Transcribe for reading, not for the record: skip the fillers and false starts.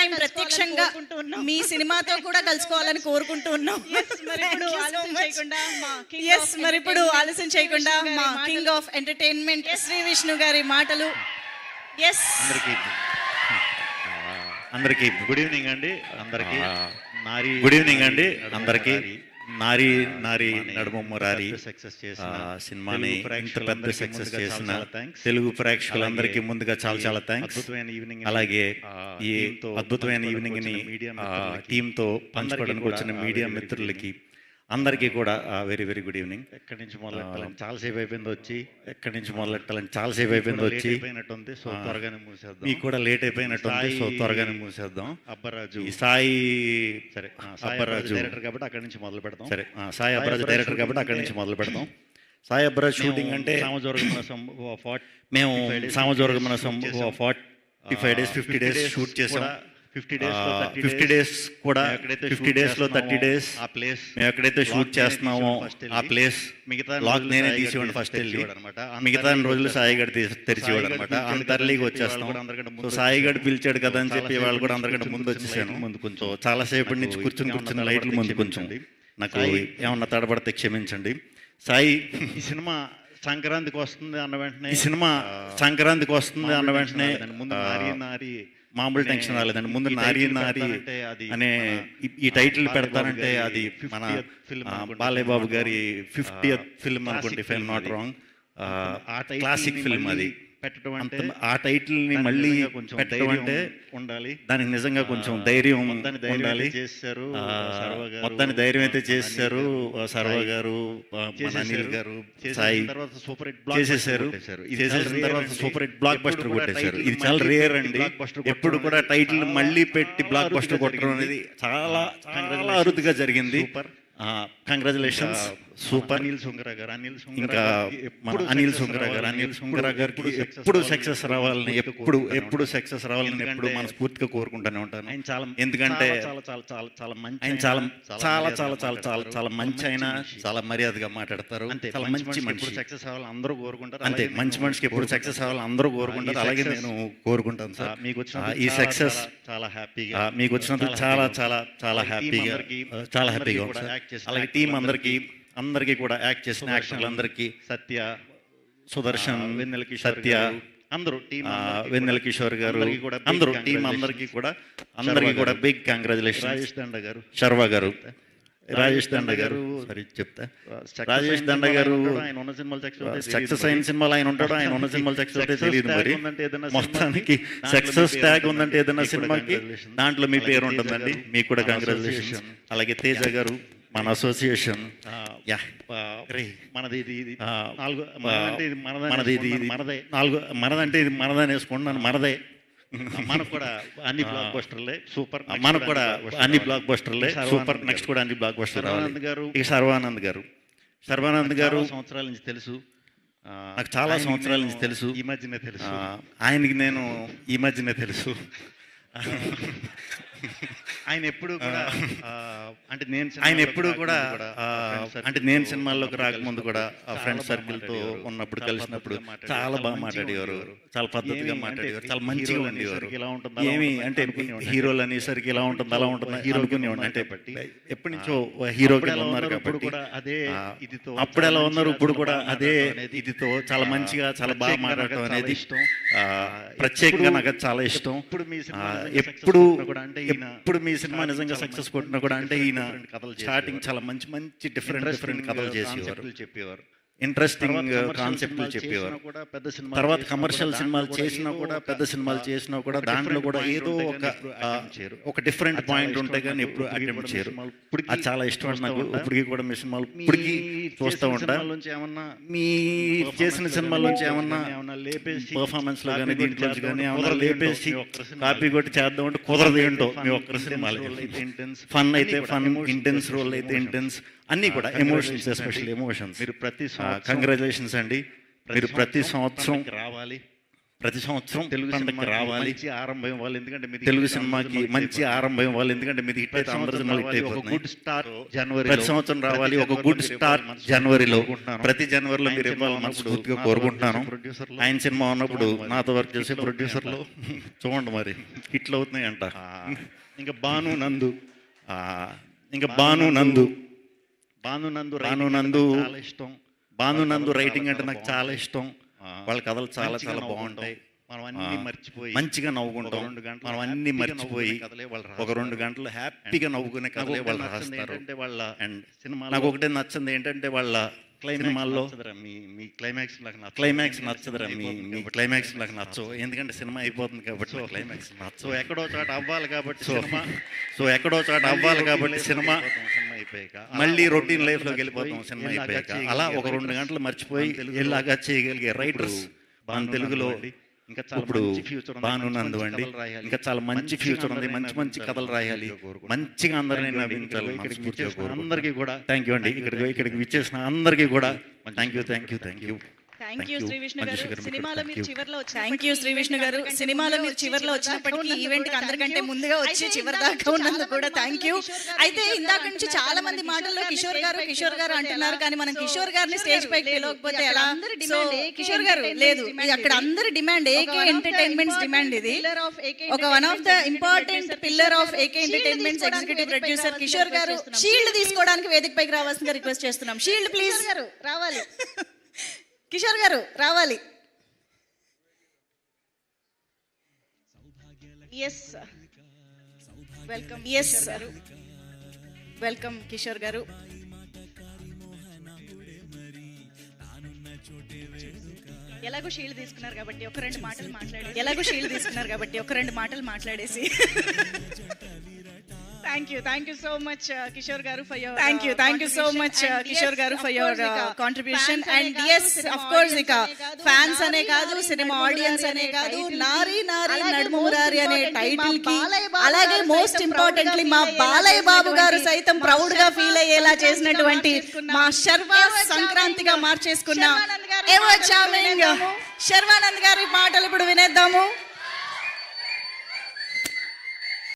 Time ప్రత్యక్షంగా మీ సినిమాతో కూడా కలుసుకోవాలని కోరుకుంటూ ఉన్నాం. మరి ఇప్పుడు ఆలస్యం చేయకుండా మా king of entertainment Shri Vishnu గారి మాటలు. అందరికీ గుడ్ ఈవినింగ్ అండి. అందరికీ గుడ్ ఈవినింగ్ అండి. అందరికీ నారీ నారీ నడుమ మురారి సక్సెస్ చేసిన సినిమాని ఇంత పెద్ద సక్సెస్ చేసిన తెలుగు ప్రేక్షకులందరికీ ముందుగా చాలా చాలా థ్యాంక్స్. అద్భుతమైన ఈవినింగ్, అలాగే ఈ అద్భుతమైన ఈవినింగ్ ని టీంతో పంచుకోవడానికి వచ్చిన మీడియా మిత్రులకి అందరికీ కూడా వెరీ వెరీ గుడ్ ఈవినింగ్. ఎక్కడి నుంచి మొదలెట్టాలని చాలాసేపు అయిపోయింది వచ్చి సో త్వరగానే మూసేద్దాం. మీకు కూడా లేట్ అయిపోయినట్టుంది, సో త్వరగానే మూసేద్దాం. అబ్బరాజు ఈ సాయి, సరే అబ్బరాజు డైరెక్టర్ కాబట్టి అక్కడి నుంచి మొదలు పెడతాం. సరే సాయి అబ్బరాజు డైరెక్టర్ కాబట్టి అక్కడి నుంచి మొదలు పెడతాం. సాయి అబ్బరాజు షూటింగ్ అంటే మేము సామజోర్గమన 45 days 50 days షూట్ చేసాం. 50 days కూడా 50 daysలో 30 days ఆ ప్లేస్ మేము ఎక్కడైతే షూట్ చేస్తున్నామో ఆ ప్లేస్ మిగతా లాక్ నేనే తీసేవాడు ఫస్ట్ వెళ్ళి అనమాట. మిగతా రోజులు సాయిగడ్ తెరిచేవాడు అనమాట. అంత ఎర్లీగా వచ్చేస్తాం. సో సాయిగడ్ పిలిచాడు కదా అని చెప్పి వాళ్ళు కూడా అందరికంటే ముందు వచ్చేసాను. ముందు కొంచెం చాలాసేపటి నుంచి కూర్చుని లైట్లు ముందు కొంచెం నాకు ఏమన్నా తడబడితే క్షమించండి. సాయి ఈ సినిమా సంక్రాంతికి వస్తుంది అన్న వెంటనే ముందు నారీ మామూలు టెన్షన్ రాలేదండి. ముందు నారీ నారీ అనే ఈ టైటిల్ పెడతానంటే అది మన బాలయ్య బాబు గారి 50th ఫిల్మ్ అనుకోండి, if I'm not wrong. Classic film అది. పెట్టడం అంటే ఆ టైటిల్ ని మళ్ళీ పెట్టడం అంటే ఉండాలి, దానికి నిజంగా కొంచెం ధైర్యం ఉండాలి. చేశారు మొత్తాన్ని ధైర్యం అయితే చేశారు సర్వ గారు, అనిల్ గారు, సాయి చేసేసారు. చేసేసిన తర్వాత సూపర్ హిట్ బ్లాక్ బస్టర్ కొట్టేశారు. ఇది చాలా రేర్ అండి. ఎప్పుడు కూడా టైటిల్ మళ్ళీ పెట్టి బ్లాక్ బస్టర్ కొట్టడం అనేది చాలా చాలా అరుదుగా జరిగింది. Congratulations, super. అనిల్ సుంగరా గారు ఇంకా అనిల్ సుంగరా గారికి ఎప్పుడు సక్సెస్ రావాలని ఎప్పుడు సక్సెస్ రావాలని ఎప్పుడు మనస్ఫూర్తిగా కోరుకుంటూనే ఉంటాను. ఎందుకంటే ఆయన చాలా మంచి, ఆయన చాలా మర్యాదగా మాట్లాడతారు. చాలా మంచి మనిషి. సక్సెస్ అవ్వాలని అందరూ కోరుకుంటారు. అంతే, మంచి మనిషికి ఎప్పుడు సక్సెస్ అవ్వాలని అందరూ కోరుకుంటారు. అలాగే నేను కోరుకుంటాను సార్. మీకు వచ్చిన ఈ సక్సెస్ చాలా హ్యాపీగా, మీకు వచ్చినందుకు చాలా చాలా చాలా హ్యాపీగా అలాగే టీం అందరికీ కూడా యాక్ట్ చేసిన యాక్టర్లందరికీ, సత్య, సుదర్శన్, సత్య, అందరూ వెన్నెల కిషోర్ గారు, అందరూ టీం అందరికీ కూడా బిగ్ కంగ్రాచులేషన్. శర్వా గారు, రాజేష్ దండ గారు, సరే చెప్తా. రాజేష్ దండ గారు సక్సెస్ అయిన సినిమాలు ఆయన ఉంటాడు, ఆయన ఉన్న సినిమాలు సక్సెస్ అయితే తెలియదు. మరి మొత్తానికి సక్సెస్ ట్యాగ్ ఉందంటే ఏదైనా సినిమాకి దాంట్లో మీ పేరు ఉంటుందండి. మీకు కూడా కంగ్రాచులేషన్. అలాగే తేజ గారు, మన అసోసియేషన్, మనదంటే ఇది మనదని వేసుకున్నాను, మనదే. మనకు కూడా అన్ని బ్లాక్ బస్టర్లే సూపర్. మనకు కూడా అన్ని బ్లాక్ బస్టర్లే సూపర్. నెక్స్ట్ కూడా అన్ని బ్లాక్ బస్టర్. శర్వానంద్ గారు సంవత్సరాల నుంచి తెలుసు నాకు, చాలా సంవత్సరాల నుంచి తెలుసు. ఈ మధ్యనే తెలుసు ఆయనకి, నేను ఈ మధ్యనే తెలుసు. ఆయన ఎప్పుడు కూడా అంటే నేను సినిమాల్లోకి రాకముందు కూడా ఫ్రెండ్ సర్కిల్తో ఉన్నప్పుడు కలిసినప్పుడు చాలా బాగా మాట్లాడేవారు, చాలా పద్ధతిగా మాట్లాడేవారు, చాలా మంచిగా ఉండేవారు. ఏమి అంటే హీరోలు అనేసరికి ఇలా ఉంటుంది అలా ఉంటుంది అనుకునేవాడు. అంటే ఎప్పటి నుంచో హీరోకి ఉన్నారు కాబట్టి అప్పుడు ఎలా ఉన్నారు, ఇప్పుడు కూడా అదే ఇదితో చాలా మంచిగా చాలా బాగా మాట్లాడటం అనేది ఇష్టం. ప్రత్యేకంగా నాకు చాలా ఇష్టం. ఎప్పుడు మీ సినిమా నిజంగా సక్సెస్ కొట్టినా కూడా అంటే ఈయన స్టార్టింగ్ చాలా మంచి డిఫరెంట్ కథలు చెప్పేవారు. ఇంట్రెస్టింగ్ కాన్సెప్ట్లు చెప్పేవారు. తర్వాత కమర్షియల్ సినిమాలు చేసినా కూడా, పెద్ద సినిమాలు చేసినా కూడా దాంట్లో కూడా ఏదో ఒక డిఫరెంట్ పాయింట్ ఉంటే కానీ ఎప్పుడు అటెంప్ట్ చేయరు. అది చాలా ఇష్టం నాకు. ఇప్పటికీ కూడా మీ సినిమాలు ఇప్పటికీ చూస్తూ ఉంటా. మీ చేసిన సినిమాల్లోంచి ఏమన్నా పర్ఫార్మెన్స్ లో కానీ దీంట్లో కానీ ఏమన్నా లేపేసి కాపీ కొట్టి చేద్దామంటే కుదరదు. ఏంటో మీ ఒక్కరి సినిమాలు ఫన్ అయితే ఫన్, ఇంటెన్స్ రోల్ అయితే ఇంటెన్స్, అన్నీ కూడా ఎమోషన్స్, ఎస్పెషల్లీ ఎమోషన్స్. మీరు ప్రతి కంగ్రాచులేషన్స్ అండి. మీరు ప్రతి సంవత్సరం రావాలి. ప్రతి సంవత్సరం తెలుగు పండగకి సినిమాకి రావాలి. మంచి ఆరంభం ఇవ్వాలి, ఎందుకంటే మీది తెలుగు హిట్ సినిమాకి అందరి మంచి ఆరంభం ఇవ్వాలి, ఎందుకంటే మీది హిట్ అయితే అందరి సినిమాలు హిట్ ఒక అయిపోతున్నాయి. గుడ్ స్టార్ జనవరి ప్రతి సంవత్సరం రావాలి, ఒక గుడ్ స్టార్ జనవరిలో, ప్రతి జనవరిలో మీరు ఇవ్వాలి మనస్ఫూర్తిగా కోరుకుంటున్నాను. ఆయన సినిమా ఉన్నప్పుడు నాతో వర్క్ చేసే ప్రొడ్యూసర్లు చూడండి మరి హిట్లు అవుతున్నాయి అంట. ఇంకా భాను నందు, ఇంకా భాను నందు చాలా ఇష్టం. భాను నందు రైటింగ్ అంటే నాకు చాలా ఇష్టం. వాళ్ళ కథలు చాలా చాలా బాగుంటాయి. మనం అన్ని మర్చిపోయి మంచిగా నవ్వుకుంటాం. మనం అన్ని మర్చిపోయి ఒక 2 గంటలు హ్యాపీగా నవ్వుకునే కథలే వాళ్ళు రాస్తారు. వాళ్ళ అండ్ సినిమా నాకు ఒకటే నచ్చింది ఏంటంటే వాళ్ళ సినిమాల్లో మీ క్లైమాక్స్ క్లైమాక్స్ నచ్చదురా, మీ క్లైమాక్స్ నాకు నచ్చవు, ఎందుకంటే సినిమా అయిపోతుంది కాబట్టి క్లైమాక్స్ సో నచ్చవు. ఎక్కడో చోట అవ్వాలి కాబట్టి సినిమా అయిపోయాక మళ్ళీ రొటీన్ లైఫ్ లోకి వెళ్ళిపోతాం సినిమా అయిపోయాక. అలా ఒక 2 గంటలు మర్చిపోయి ఎలాగా చేయగలిగే రైటర్స్ మన తెలుగులో ఇంకా ఇప్పుడు భాను నందు అండి. ఇంకా చాలా మంచి ఫ్యూచర్ ఉంది, మంచి మంచి కథలు రాయాలి, మంచిగా అందరినీ నవ్వించాలి. అందరికీ కూడా థ్యాంక్ యూ అండి. ఇక్కడికి విచ్చేసిన అందరికీ కూడా thank you. Thank you Shri Vishnu గారు. సినిమాలో మీరు చివర్లో థ్యాంక్ యూ శ్రీ విష్ణు గారు. సినిమాలో మీరు చివర్లో వచ్చినప్పటికీ ఈవెంట్ కి అందరికంటే ముందుగా వచ్చి చివరి దాకా ఉన్నందుకు కూడా థ్యాంక్ యూ. అయితే ఇందాక నుంచి చాలా మంది మాటల్లో కిషోర్ గారు అంటున్నారు, కానీ మనం కిషోర్ గారిని స్టేజ్ పైకి పిలవకపోతే ఎలా? సో కిషోర్ గారు లేదు, ఇది అక్కడ అందరి డిమాండ్, ఏకే ఎంటర్టైన్మెంట్స్ డిమాండ్. ఇది ఒక one of the important pillar of AK entertainments executive producer Kishore గారు షీల్డ్ తీసుకోవడానికి వేదిక పైకి రావాల్సిందిగా రిక్వెస్ట్ చేస్తున్నాం. షీల్డ్ ప్లీజ్ రావాలి. కిషోర్ గారు రావాలి. వెల్కమ్ కిషోర్ గారు. ఎలాగో షీల్డ్ తీసుకున్నారు కాబట్టి ఒక రెండు మాటలు మాట్లాడేసి thank you so much Kishore garu for your contribution. And yes of course, ఇక ఫ్యాన్స్ అనే కాదు, సినిమా ఆడియన్స్ అనే కాదు, నారీ నారీ నడుము మురారి అనే టైటిల్ కి, అలాగే మోస్ట్ ఇంపార్టెంట్లీ మా బాలయ్య బాబు గారు సైతం ప్రౌడ్ గా ఫీల్ అయ్యేలా చేసినటువంటి మా శర్వా సంక్రాంతిగా మార్చేసుకున్న ఎవర్ చార్మింగ్ శర్వానంద్ గారి మాటలు ఇప్పుడు వినేద్దాము.